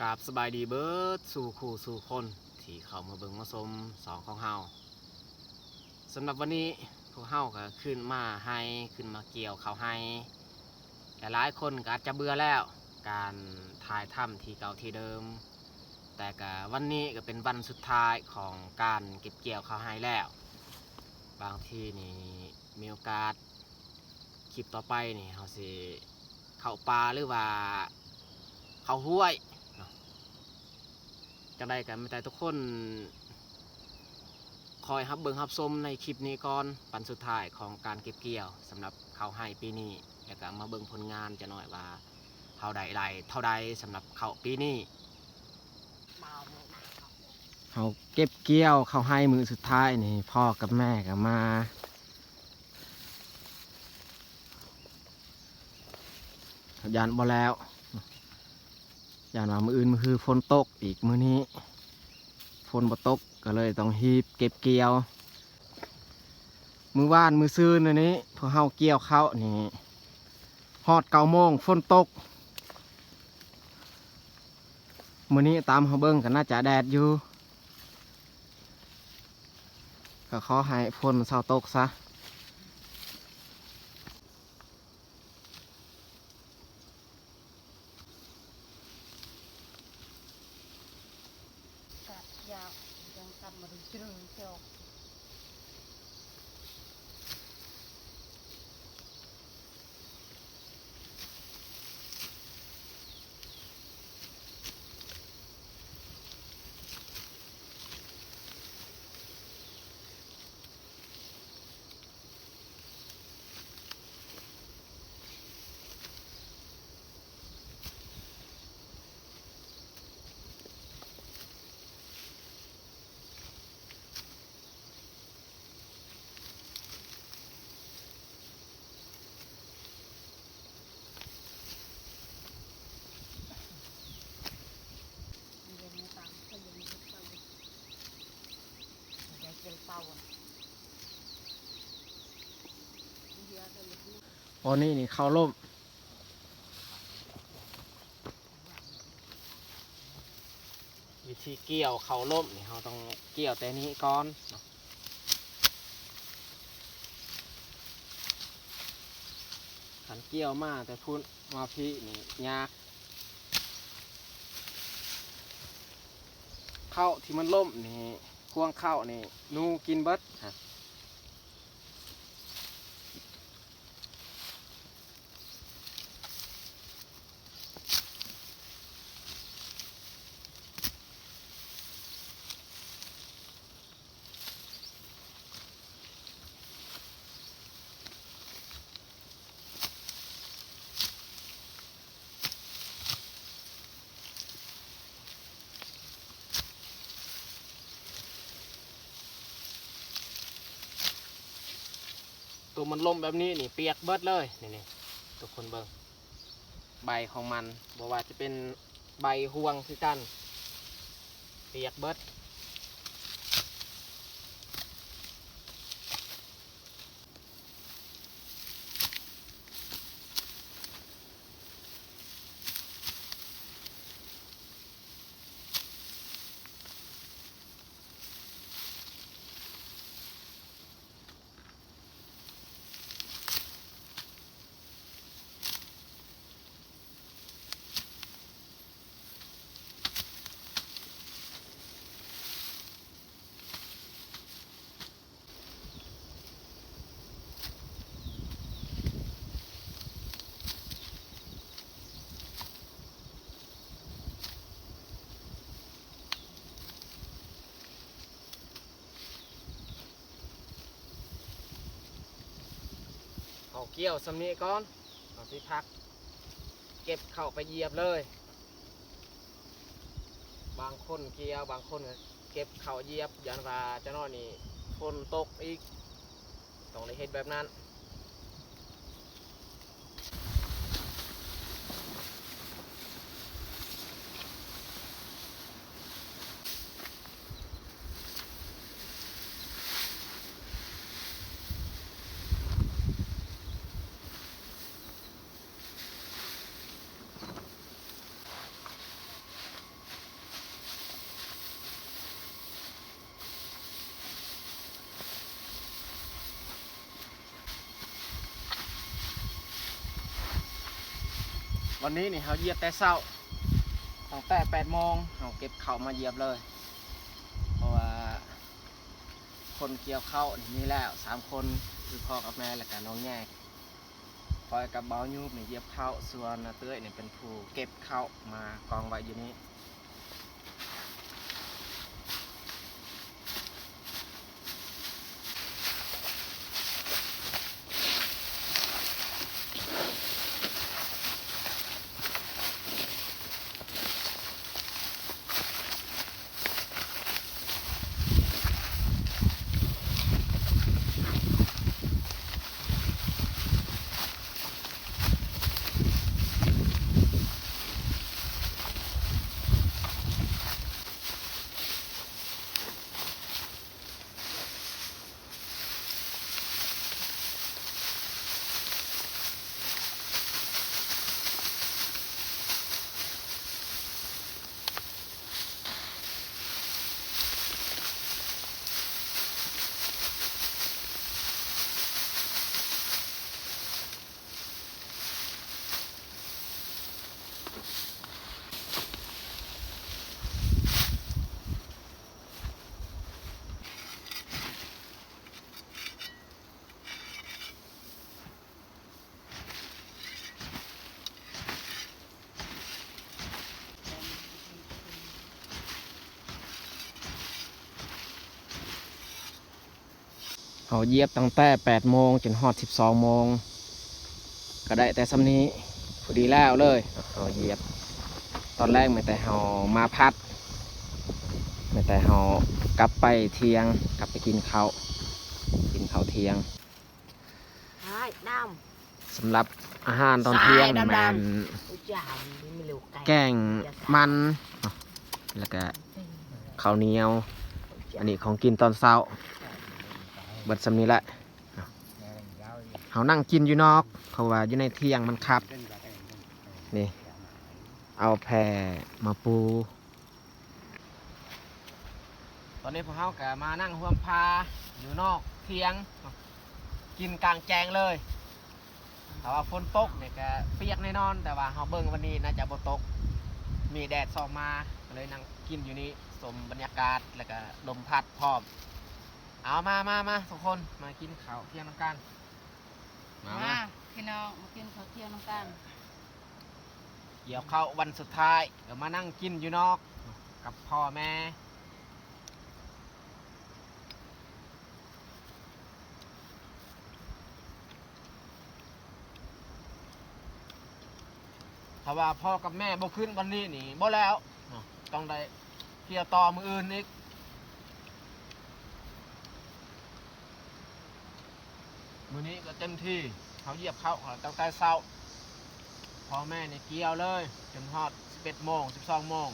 กราบสบายดีเบิร์ดสู่คู่สู่คนที่เข้ามาเบิ่งมาชมสองของเฮาสำหรับวันนี้พวกเฮาก็ขึ้นมาให้ขึ้นมาเกี่ยวเขาให้แต่หลายคนก็อาจจะเบื่อแล้วการถ่ายถ้ำที่เก่าที่เดิมแต่ก็วันนี้ก็เป็นวันสุดท้ายของการเก็บเกี่ยวเขาให้แล้วบางทีนี่มีโอกาสคลิปต่อไปนี่เฮาสิเข้าป่าหรือว่าเข้าห้วยจังใดกันไม่แต่ทุกคนคอยรับเบิ่งรับชมในคลิปนี้ก่อนปันสุดท้ายของการเก็บเกี่ยวสำหรับข้าวให้ปีนี้แล้วก็มาเบิ่งผลงานจะหน่อยว่าเท่าใดไรเท่าใดสำหรับข้าวปีนี้เขาเก็บเกี่ยวข้าวให้มือสุดท้ายนี่พ่อกับแม่ก็มายันบ่แล้วยันว่ามืออื่นมือคือฝนตกอีกมื้อนี้ฝนบ่ตกก็เลยต้องฮีบเก็บเกี่ยวมือว่านมือซื่นอันนี้พอเฮาเกี่ยวเขานี่ฮอด9 โมงฝนตกมื้อนี้ตามเฮาเบิ่งกันน่าจะแดดอยู่ก็ขอให้ฝนเศร้าตกซะยาวยังทำมาดูเชื่อเชียววันนี้นี่เข้าร่มวิธีเกี่ยวเข้าร่มนี่เราต้องเกี่ยวแต่นี้ก่อนขันเกี่ยวมาแต่พูดมาพี่นี่ยากเข้าที่มันล่มนี่ควงเข้านี่นูกินเบิดฮะตัวมันล่มแบบนี้นี่เปียกเบิดเลยนี่ทุกคนเบิ่งใบของมันบอกว่าจะเป็นใบห่วงคือกันเปียกเบิดเอาเกี่ยวสำนีก่อนเอาสิพักเก็บเข้าไปเหยียบเลยบางคนเกี่ยวบางคนเก็บเข้าเหยียบยันว่าจะนอนนี่ฝนตกอีกต้องได้เห็นแบบนั้น วันนี้นี่เขาเหยียบแต่เช้าตั้งแต่8 โมงเขาเก็บข้าวมาเหยียบเลยเพราะว่าคนเกี่ยวข้าวนี่มีแล้ว3 คนคือพ่อกับแม่และกันน้องแง่คอยกับเบายูบนี่เหยียบข้าวส่วนน้าเต้ยนี่เป็นผู้เก็บข้าวมากองไว้อยู่นี้เขาเหยียบตั้งแต่8 โมงจนฮอด12 โมงก็ได้แต่ซ้ำนี้พอดีแล้วเลยเขาเหยียบตอนแรกไม่แต่เขามาพัดไม่แต่เขากลับไปเที่ยงกลับไปกินข้าวเที่ยง hai đam สำหรับอาหารตอนเที่ยงนี่มัน chả mình liều cày แกงมันเนาะแล้วก็ข้าวเหนียว อันนี้ของกินตอนเช้าเบิดสำนี้แหละเขานั่งกินอยู่นอกเขาว่าอยู่ในเที่ยงมันคับนี่เอาแพรมาปูตอนนี้พวกเขาก็มานั่งห่วมพาอยู่นอกเที่ยงกินกลางแจ้งเลยแต่ว่าฝนตกเนี่ยก็เปียกแน่นอนแต่ว่าเขาเบิ่งวันนี้น่าจะบ่ตกมีแดดส่องมาก็เลยนั่งกินอยู่นี่ชมบรรยากาศแล้วก็ลมพัดพร้อมเอามาทุกคนมากินข้าวเที่ยงน้ำกันมา พี่น้องมากินข้าวเที่ยงน้ำกัน เกี่ยวข้าววันสุดท้ายเดี๋ยวมานั่งกินอยู่นอกกับพ่อแม่ถ้าว่าพ่อกับแม่บ่ขึ้นวันนี้นี่บ่แล้วเนาะต้องได้เกี่ยวต่อมืออื่นอีกมื้อนี้ก็เต็มที่เขาเหยียบเข้าตั้งแต่เช้าพ่อแม่นี่เกี่ยวเลยจนฮอด11 โมง 12 โมง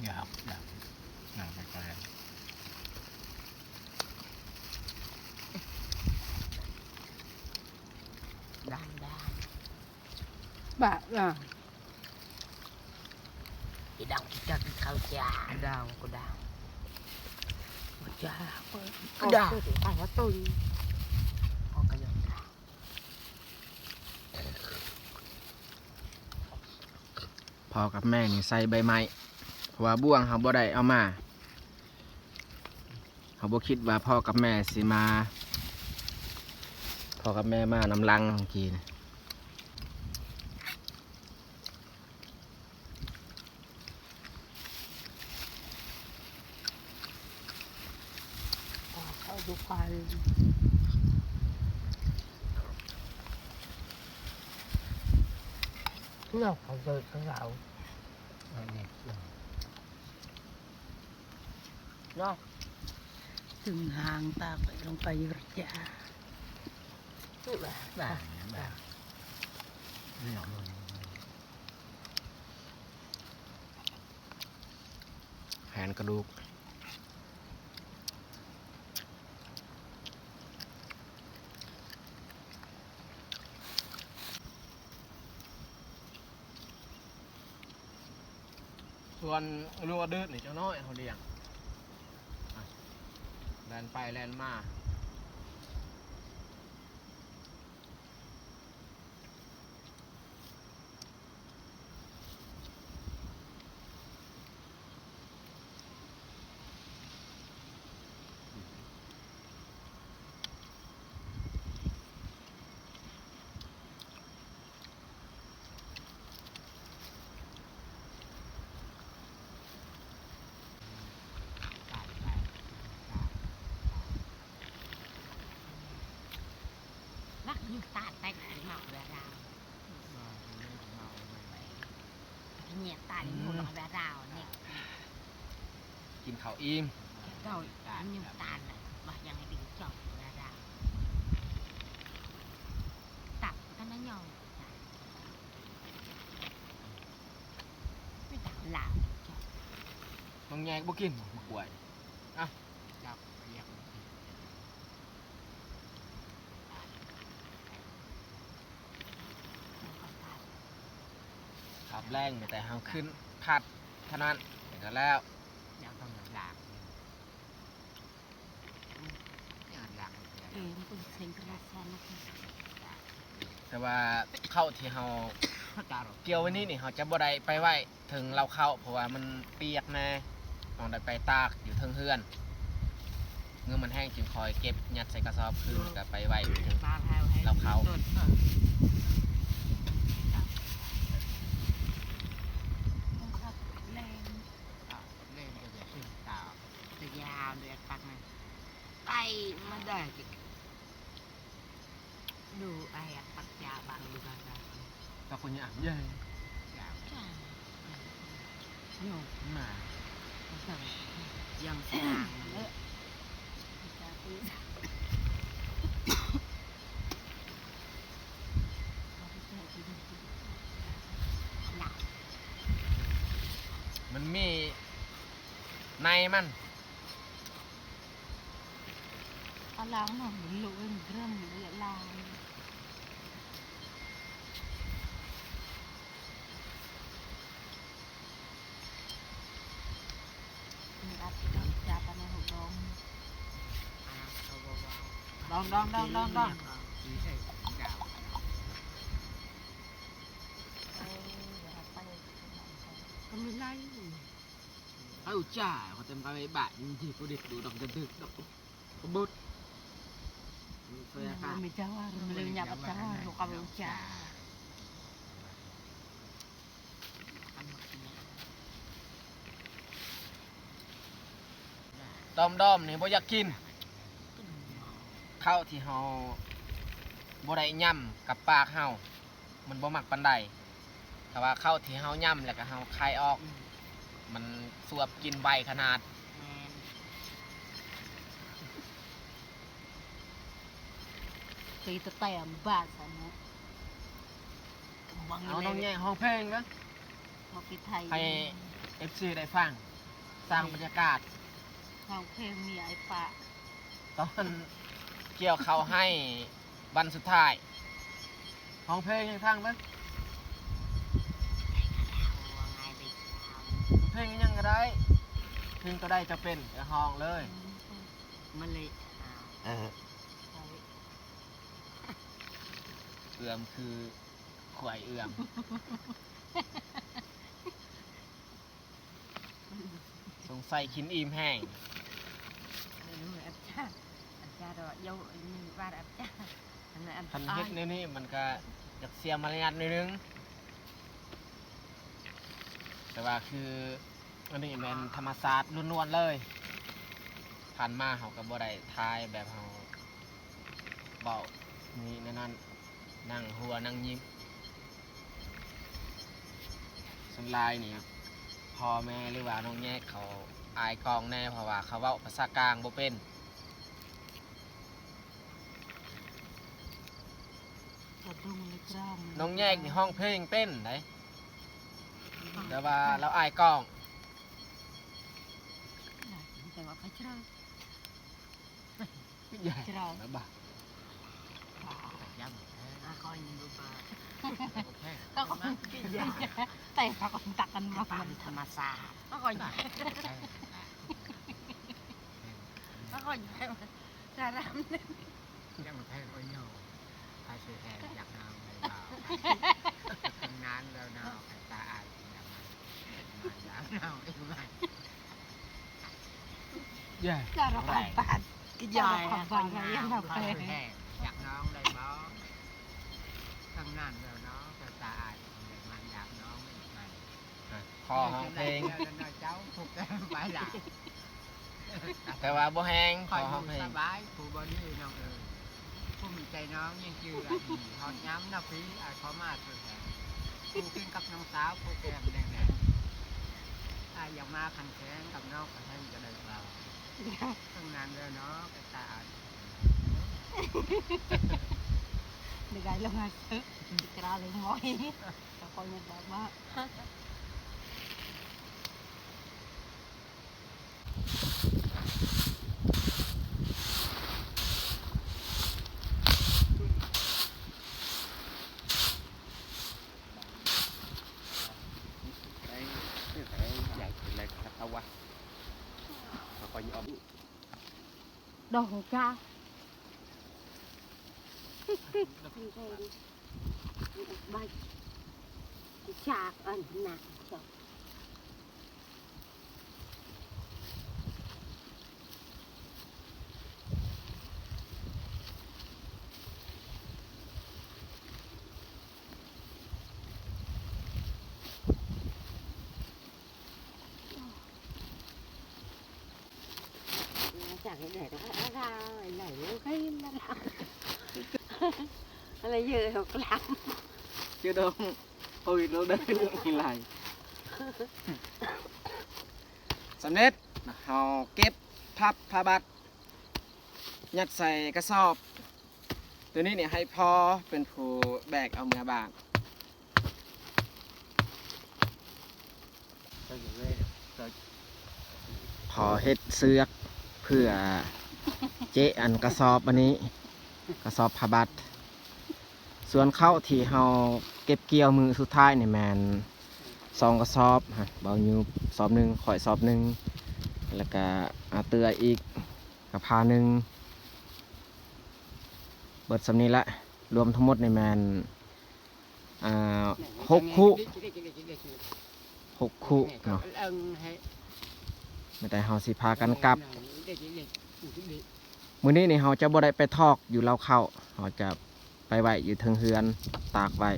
อย่าหักอย่าไปไกล đam bà à thì đau cho cái khâu chà đau có đau mà chà có đau thì tay nó tôi con cái giọng đau พ่อกับแม่นี่ใส่ใบไม้เพราะว่าบ่วงเขาบ่ได้เอามาเขาบ่คิดว่าพ่อกับแม่สิมาพ่อกับแม่มานำลังของกิน Sao đủ khoai nó phải rơi cái gạo nó từng hàng ta phải lông tay vật chả bà ไม่หยอกเลย ผ่นกระดูกส่วนรัวดื้อนี่เจ้าน้อยเขาเลี้ยงแลนไปแลนมานักยิงตาแตกหมอกเวลาเงียบตาดิหมดเวลาเนี่ย กินข้าวอิ่ม เจ้ายิงตาเลยว่ายังไงดึงจอบเวลาตับท่านนั่งยองไม่ตับหลับ น้องแยกบ่กินบ่ป่วยอ่ะ ดับเรียบ ขับแรงแต่เฮาขึ้นพัดเท่านั้นเห็นแล้ว เดี๋ยวต้องหลับมันเป็นเสียงกระแสนะคะ แต่ว่าเข้าที่เฮาเกี่ยวไว้นี่เฮาจะบ่ได้ไปไว้ถึงเราเข้าเพราะว่ามันเปียกแน่ต้องได้ไปตากอยู่เทิงเฮือนเมื่อมันแห้งจึงคอยเก็บยัดใส่กระสอบคืนก็ไปไว้ถึงเราเข้า ยาวเดือดปักมันไปมาได้ดูไอ้ปักยาบางดูกันได้ ตะคนยามใหญ่ ยาวโยก มา ยังสร้างมันมีในมัน เอาล้างหน่อยลุยเริ่มเละลายมีอัดจับในหูดองดองก็ไม่ไล่ เอาจ้าเขาเต็มไปบะจริงๆก็เด็กดูดอกจะดึกดอกกบุด Mình cháu mình lên nhà bắt cháu rồi cầm ông cha. ดอมนี่บ่อยากกินข้าวที่เฮาบ่ได้ย่ำกับปากเฮามันบ่มักปานใดแต่ว่าข้าวที่เฮาย่ำแล้วก็เฮาคายออกมันสวบกินใบขนาด Khi tôi tay ở bà sao nó เอาน้องแย่ห้องเพลงนะ một cái thầy ให้ FC ได้ฟังสร้างบรรยากาศ không thêm mì ai phạ ตอนเกี่ยวเขาวให้วันสุดท้ายห้องเพลงยังฟังไหม ngày đi เพลงยังก็ได้เพลงก็ได้จะเป็นจะห้องเลย mà lệ เอื่อมคือขวายเอื่อม สงสัยกินอิ่มแห้ง em cha rồi dâu như ba em cha ทันเฮ็ดในนี้มันก็อยากเสียมารยาทนิดนึงแต่ว่าคืออันนี้เป็นธรรมศาสตร์ล้วนๆเลยผ่านมาเขาก็บ่ได้ทายแบบเขาเบานี่นั่นนั่งหัวนั่งยิ้มส่วนลายนี่พ่อแม่หรือว่าน้องแยกเขาอายกองแน่เพราะว่าเขาเว้าภาษากลางบ่เป็น น้องแยกนี่ห้องเพลงเป็นไหนแต่ว่าเราอายกล้อง ច្រើន ใหญ่ ច្រើន แล้วบ้าចាំអើខ້ອຍនឹងបាអូខេ ក៏គាត់គេនិយាយតែគាត់តាក់កាន់មកមិនធម្មតាក៏គាត់ក៏គាត់ចារ៉ាំ ចាំមកថែអុយញោហើយជួយហែយ៉ាងណាទៅដល់កំណានដល់ណៅតាអាចយ៉ាងណាយ៉ាងណាអីមកយ៉ា ចារ៉ាំបាត់គេយ៉ាបាត់យ៉ាងណា ហើយ ទៅ ហែយ៉ាងណាដែរបងកំណានដល់ណៅតាអាចយ៉ាងណាយ៉ាងណាមិនហ្នឹង คอห้องเพลง cháu phục phải là แต่ว่าบ่แห้งคอ khỏi ห้อง không เพลง sa bái phụ bên như nào rồi phụ mình chạy nó nhưng chưa là gì họ nhắm nó phí ai khó mà rồi hả phụ kiên cặp nông sáo phụ kèm đèn nè ai dòng ma thành kén cặp nó cả thêm cho đời vào thằng nàng rồi nó cái tạ được cái luôn à cái ra lấy ngói coi như là ba ใหญ่เป็นไรครับเอาวะมาคอยยอม đồ cha bay chạc ẩn nặng chọc chẳng để nó ra này nó cái nó làm nó là giờ học làm chưa đâu ôi nó đây như này สำเร็จเราเก็บพับผ้าบัดยัดใส่กระสอบ ตัวนี้เนี่ยให้พ่อเป็นผู้แบกเอาเมื่อบาน พอเฮ็ดเสือกเพื่อเจ๊อันกระสอบอันนี้กระสอบผ้าบัดส่วนเข้าที่เราเก็บเกี่ยวมือสุดท้ายเนี่ยแมน2 กระสอบฮะเบาอยู่สอบหนึ่งข่อยสอบหนึ่งแล้วก็อาเตืออีกกระพาหนึ่งเบิดสำนี้ละรวมทั้งหมดในแมน6 คู่เนาะไม่แต่เฮาสิพากันกลับ มื้อนี้นี่เฮาจะบ่ได้ไปทอกอยู่เล้าเข้าเฮาจะไปไว้อยู่เทิงเฮือนตากไว้